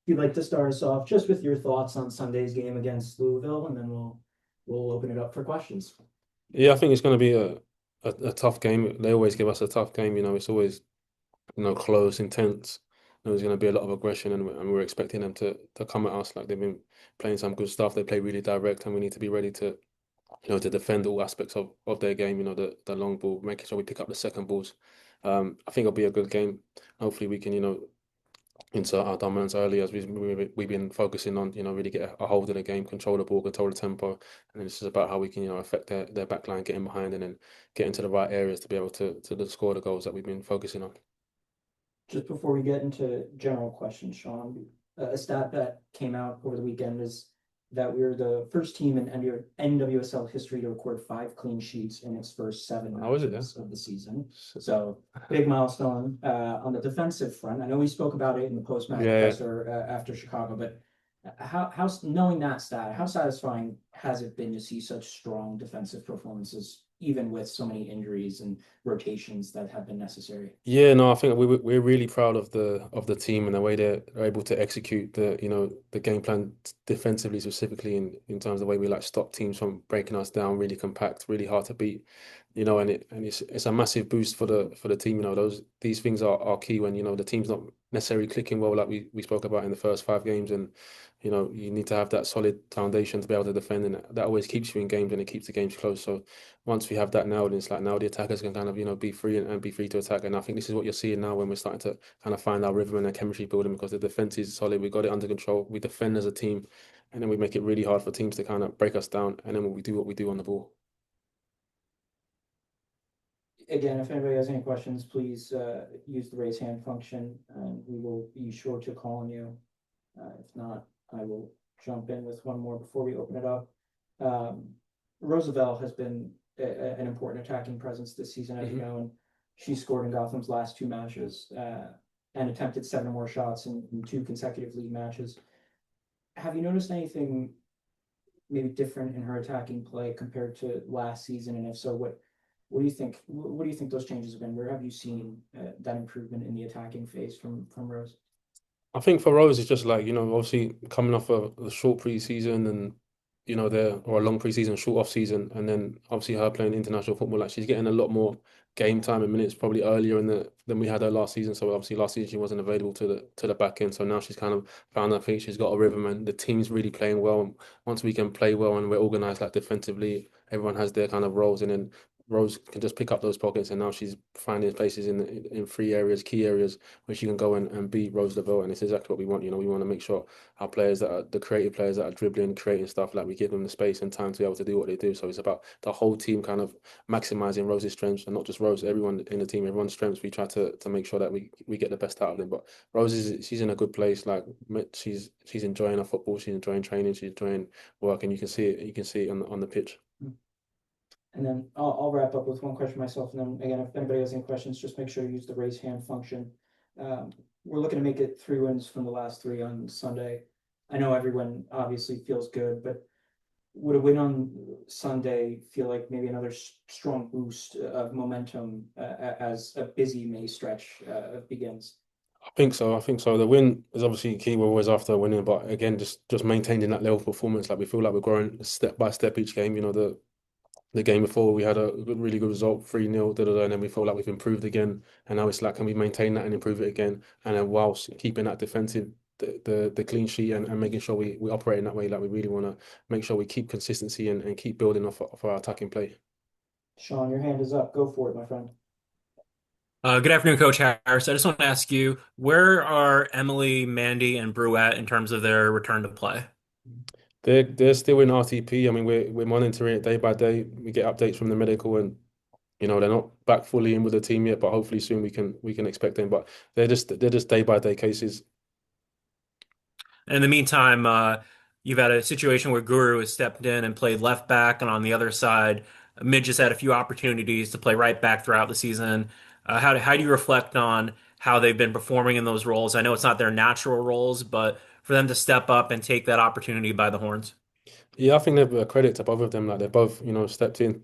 If you'd like to start us off just with your thoughts on Sunday's game against Louisville, and then we'll open it up for questions. Yeah, I think it's going to be a tough game. They always give us a tough game. It's always close, intense. There's going to be a lot of aggression, and we're expecting them to come at us like they've been playing some good stuff. They play really direct, and we need to be ready to defend all aspects of their game. The long ball, making sure we pick up the second balls. I think it'll be a good game. Hopefully, we can insert our dominance early as we've been focusing on, really get a hold of the game, control the ball, control the tempo, and then it's just about how we can, affect their back line, getting behind, and then get into the right areas to be able to score the goals that we've been focusing on. Just before we get into general questions, Shaun, a stat that came out over the weekend is that we're the first team in NWSL history to record 5 clean sheets in its first seven How is it? Yeah. matches of the season. So big milestone on the defensive front. I know we spoke about it in the post-match Yeah, presser after Chicago, but how knowing that stat, how satisfying has it been to see such strong defensive performances, even with so many injuries and rotations that have been necessary? yeah, no, I think we're really proud of the team and the way they're able to execute the game plan defensively, specifically in terms of the way we like stop teams from breaking us down, really compact, really hard to beat, and it's a massive boost for the team. These things are key when the team's not necessarily clicking well, like we spoke about in the first 5 games, and you need to have that solid foundation to be able to defend, and that always keeps you in games and it keeps the games close. So once we have that now, then it's like now the attackers can kind of be free and be free to attack. And I think this is what you're seeing now when we're starting to kind of find our rhythm and our chemistry building, because the defense is solid. We got it under control. We defend as a team, and then we make it really hard for teams to kind of break us down. And then when we do what we do on the ball. Again, if anybody has any questions, please use the raise hand function and we will be sure to call on you. If not, I will jump in with one more before we open it up. Um, Roosevelt has been an important attacking presence this season, as you Mhm. know, and she scored in Gotham's last 2 matches and attempted 7 or more shots in 2 consecutive league matches. Have you noticed anything maybe different in her attacking play compared to last season? And if so, what do you think? What do you think those changes have been? Where have you seen that improvement in the attacking phase from Rose? I think for Rose, it's just like, obviously coming off a short preseason and, or a long preseason, short off season. And then obviously her playing international football, like she's getting a lot more game time and minutes probably earlier than we had her last season. So obviously last season she wasn't available to the back end. So now she's kind of found her feet. She's got a rhythm and the team's really playing well. And once we can play well and we're organized like defensively, everyone has their kind of roles. And then Rose can just pick up those pockets, and now she's finding places in free areas, key areas where she can go and beat Rose Lavelle, and it's exactly what we want. We want to make sure our players that are the creative players that are dribbling, creating stuff, like we give them the space and time to be able to do what they do. So it's about the whole team kind of maximizing Rose's strengths, and not just Rose, everyone in the team, everyone's strengths. We try to make sure that we get the best out of them. But she's in a good place. Like she's enjoying her football, she's enjoying training, she's enjoying work, and you can see it. You can see it on the pitch. And then I'll wrap up with one question myself. And then again, if anybody has any questions, just make sure to use the raise hand function. Um, we're looking to make it 3 wins from the last 3 on Sunday. I know everyone obviously feels good, but would a win on Sunday feel like maybe another strong boost of momentum as a busy May stretch begins? I think so. I think so. The win is obviously key. We're always after winning, but again, just maintaining that level of performance. Like we feel like we're growing step by step each game. The game before we had a really good result, 3-0, and then we feel like we've improved again. And now it's like, can we maintain that and improve it again? And then whilst keeping that defensive, the clean sheet and making sure we operate in that way, like we really want to make sure we keep consistency and keep building off our attacking play. Shaun, your hand is up. Go for it, my friend. Good afternoon, Coach Harris. I just want to ask you, where are Emily, Mandy, and Brew at in terms of their return to play? They're still in RTP. I mean, we're monitoring it day by day. We get updates from the medical, and they're not back fully in with the team yet, but hopefully soon we can expect them. But they're just day by day cases. And in the meantime, you've had a situation where Guru has stepped in and played left back, and on the other side, Midge has had a few opportunities to play right back throughout the season. How do you reflect on how they've been performing in those roles? I know it's not their natural roles, but for them to step up and take that opportunity by the horns. Yeah, I think they're a credit to both of them. Like they're both, stepped in.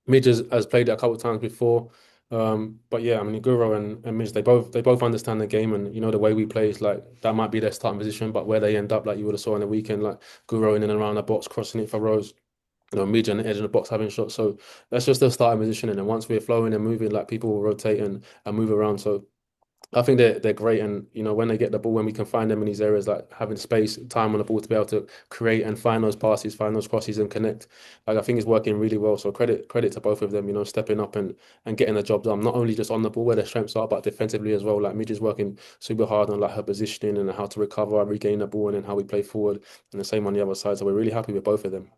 Midge has played it a couple of times before. But yeah, I mean, Guro and Midge, they both understand the game, and you know the way we play is like that might be their starting position, but where they end up, like you would have saw on the weekend, like Guro in and around the box, crossing it for Rose, Midge on the edge of the box having shots. So that's just the starting position, and then once we're flowing and moving, like people will rotate and move around. So I think they're great, and you know when they get the ball, when we can find them in these areas, like having space, time on the ball to be able to create and find those passes, find those crosses, and connect. Like I think it's working really well. So credit to both of them, you know, stepping up and getting the job done. Not only just on the ball where their strengths are, but defensively as well. Like Midge is working super hard on like her positioning and how to recover, regain the ball, and then how we play forward, and the same on the other side. So we're really happy with both of them.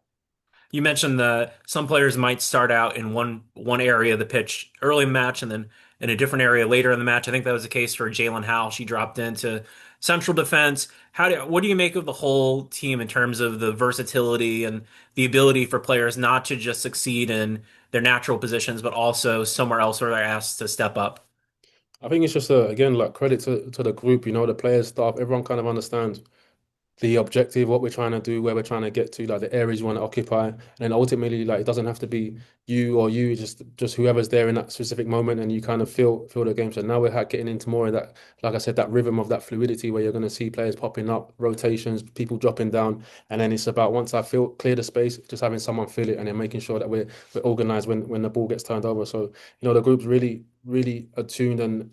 You mentioned that some players might start out in one area of the pitch early in the match and then in a different area later in the match. I think that was the case for Jalen Howell. She dropped into central defense. What do you make of the whole team in terms of the versatility and the ability for players not to just succeed in their natural positions, but also somewhere else where they're asked to step up? I think it's just again like credit to the group, you know, the players, staff, everyone kind of understands the objective, what we're trying to do, where we're trying to get to, like the areas you want to occupy, and then ultimately, like it doesn't have to be you or you, just whoever's there in that specific moment, and you kind of feel the game. So now we're getting into more of that, like I said, that rhythm of that fluidity where you're going to see players popping up, rotations, people dropping down, and then it's about once I feel clear the space, just having someone fill it, and then making sure that we're organized when the ball gets turned over. So you know the group's really attuned and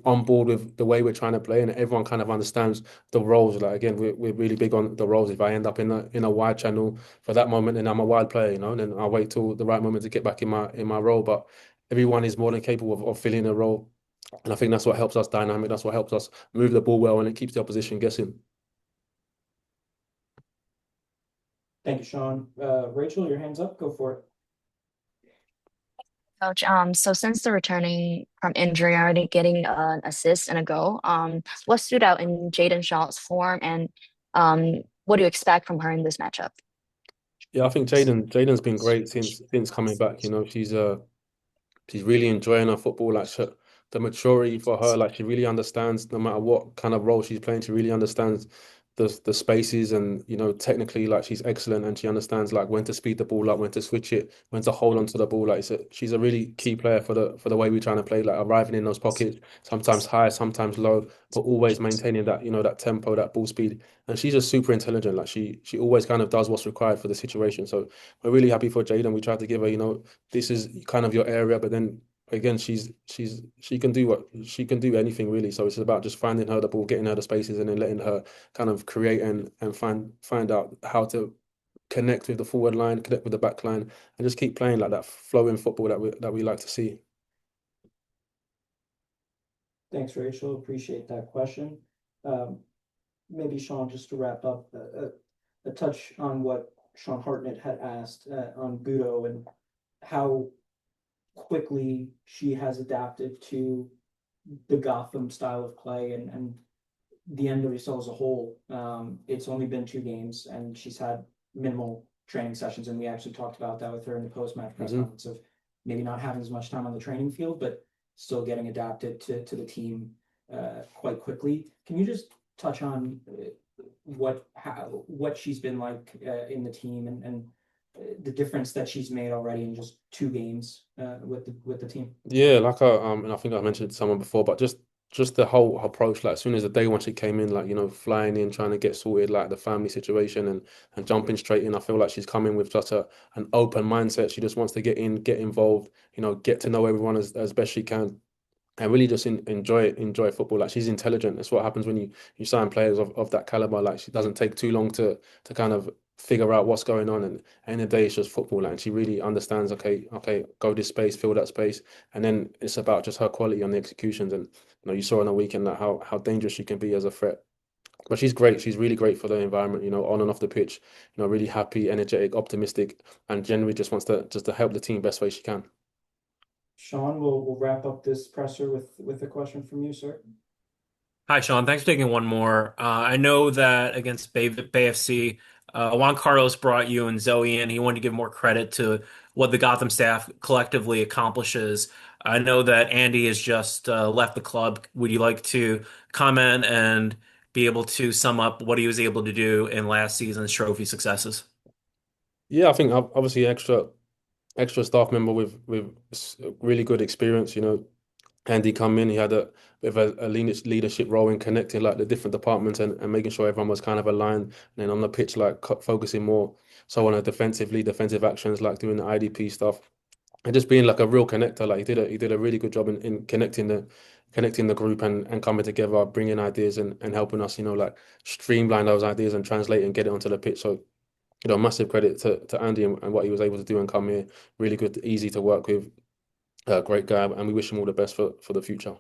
on board with the way we're trying to play, and everyone kind of understands the roles. Like again, we're really big on the roles. If I end up in a wide channel for that moment, then I'm a wide player, you know, and then I'll wait till the right moment to get back in my role. But everyone is more than capable of filling a role. And I think that's what helps us dynamic. That's what helps us move the ball well and it keeps the opposition guessing. Thank you, Sean. Rachel, your hand's up. Go for it. Coach, so since the returning from injury, already getting an assist and a goal, what stood out in Jaden Shaw's form, and what do you expect from her in this matchup? Yeah, I think Jaden's been great since coming back. You know, she's really enjoying her football. Like the maturity for her, like she really understands no matter what kind of role she's playing, she really understands the spaces and you know technically like she's excellent and she understands like when to speed the ball up, when to switch it, when to hold onto the ball. Like she's a really key player for the way we're trying to play, like arriving in those pockets, sometimes high, sometimes low, but always maintaining that you know that tempo, that ball speed. And she's just super intelligent. Like she always kind of does what's required for the situation. So we're really happy for Jaden. We tried to give her, you know, this is kind of your area, but then again, she can do what she can do anything really. So it's about just finding her the ball, getting her the spaces, and then letting her kind of create and find out how to connect with the forward line, connect with the back line, and just keep playing like that flowing football that we like to see. Thanks, Rachel. Appreciate that question. Um, Maybe Sean, just to wrap up, a touch on what Sean Hartnett had asked on Gudo and how quickly she has adapted to the Gotham style of play and the NWSL as a whole. It's only been 2 games, and she's had minimal training sessions, and we actually talked about that with her in the post-match press Hmm. conference of maybe not having as much time on the training field, but still getting adapted to the team quite quickly. Can you just touch on what she's been like in the team and the difference that she's made already in just 2 games with the team? Yeah, like and I think I mentioned it to someone before, but just the whole approach, like as soon as the day when she came in, like you know, flying in, trying to get sorted, like the family situation and jumping straight in. I feel like she's coming with just an open mindset. She just wants to get in, get involved, you know, get to know everyone as best she can. I really just enjoy football. Like she's intelligent. That's what happens when you sign players of that caliber. Like she doesn't take too long to kind of figure out what's going on. And at the end of the day, it's just football. Like, and she really understands. Okay, go this space, fill that space, and then it's about just her quality on the executions. And you know, you saw on the weekend that how dangerous she can be as a threat. But she's great. She's really great for the environment. You know, on and off the pitch. You know, really happy, energetic, optimistic, and generally just to help the team best way she can. Sean, we'll wrap up this presser with a question from you, sir. Hi, Shaun. Thanks for taking one more. I know that against Bay FC, Juan Carlos brought you and Zoe in. He wanted to give more credit to what the Gotham staff collectively accomplishes. I know that Andy has just left the club. Would you like to comment and be able to sum up what he was able to do in last season's trophy successes? Yeah, I think obviously extra staff member with really good experience. Andy come in, he had a bit of a leadership role in connecting like the different departments and making sure everyone was kind of aligned. And then on the pitch, like focusing more so on a defensive actions, like doing the IDP stuff and just being like a real connector. Like he did a really good job in connecting the group and coming together, bringing ideas and helping us, like streamline those ideas and translate and get it onto the pitch. So, massive credit to Andy and what he was able to do and come here. Really good, easy to work with. Great guy, and we wish him all the best for the future.